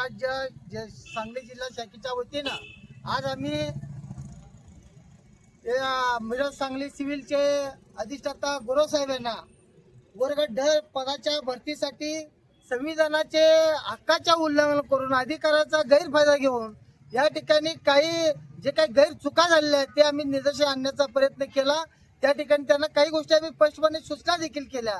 राज्य सांगली जिल्हा शाखेच्या वतीनं आज आम्ही मिरज सांगली सिव्हिलचे अधिष्ठाता गुरव साहेब यांना वर्ग ड पदाच्या भरतीसाठी संविधानाचे हक्काच्या उल्लंघन करून अधिकाराचा गैरफायदा घेऊन या ठिकाणी जे काही गैरचुका झालेल्या आहेत ते आम्ही निदर्शनास आणण्याचा प्रयत्न केला। त्या ठिकाणी त्यांना काही गोष्टी आम्ही स्पष्टपणे सूचना देखील केल्या।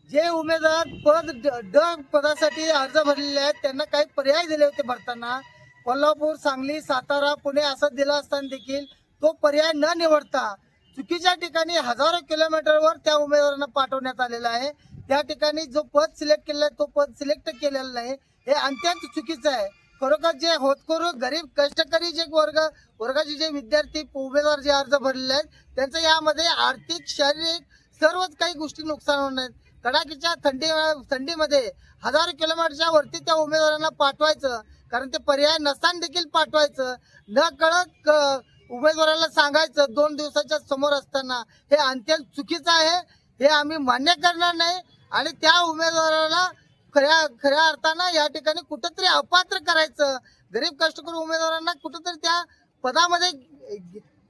जे उमेदवार पद ड पदासाठी अर्ज भरलेले आहेत त्यांना काही पर्याय दिले होते भरताना, कोल्हापूर, सांगली, सातारा, पुणे असं दिला असताना देखील तो पर्याय न निवडता चुकीच्या ठिकाणी हजारो किलोमीटरवर त्या उमेदवारांना पाठवण्यात आलेला आहे। त्या ठिकाणी जो पद सिलेक्ट केलेला आहे तो पद सिलेक्ट केलेला नाही, हे अत्यंत चुकीचं आहे। खरोखर जे होतकरू गरीब कष्टकरी जे वर्गाचे जे विद्यार्थी उमेदवार जे अर्ज भरलेले आहेत त्यांचं यामध्ये आर्थिक, शारीरिक सर्वच काही गोष्टी नुकसान होणार आहेत। कडाकीच्या थंडीमध्ये हजारो किलोमीटरच्या वरती त्या उमेदवारांना पाठवायचं, कारण ते पर्याय नसताना देखील पाठवायचं, न कळत उमेदवाराला सांगायचं 2 दिवसाच्या समोर असताना, हे अत्यंत चुकीचं आहे। हे आम्ही मान्य करणार नाही आणि त्या उमेदवाराला खऱ्या अर्थानं या ठिकाणी कुठंतरी अपात्र करायचं, गरीब कष्टकरी उमेदवारांना कुठंतरी त्या पदामध्ये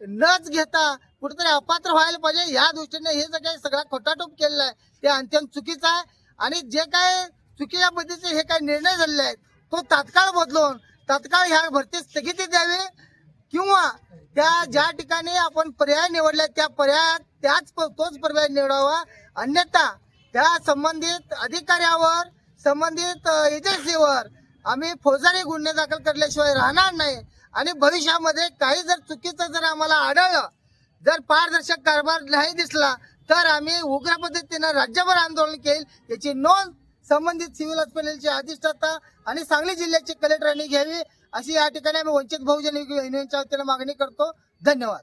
नच घेता कुठेतरी अपात्र व्हायला पाहिजे। या दृष्टीने हे सगळा खोटाटोप केलेला आहे ते अत्यंत चुकीचं आहे आणि जे काय चुकीच्या पद्धतीचे हे काही निर्णय झालेले आहेत तो तात्काळ बदलून तात्काळ ह्या भरती स्थगिती द्यावी किंवा त्या ज्या ठिकाणी आपण पर्याय निवडले त्या पर्यायात तोच पर्याय निवडावा, अन्यथा त्या संबंधित अधिकाऱ्यावर, संबंधित एजन्सीवर आम्ही फौजदारी गुन्हे दाखल करल्याशिवाय राहणार नाही आणि भविष्यामध्ये काही जर चुकीचं जर आम्हाला आढळलं, जर पारदर्शक कारभार नाही दिसला तर आम्ही उग्र पद्धतीनं राज्यभर आंदोलन केले। याची नोंद संबंधित सिव्हिल हॉस्पिटलचे अधिष्ठाता आणि सांगली जिल्ह्याचे कलेक्टरांनी घ्यावी, अशी या ठिकाणी आम्ही वंचित बहुजन युवकांच्या वतीने मागणी करतो। धन्यवाद।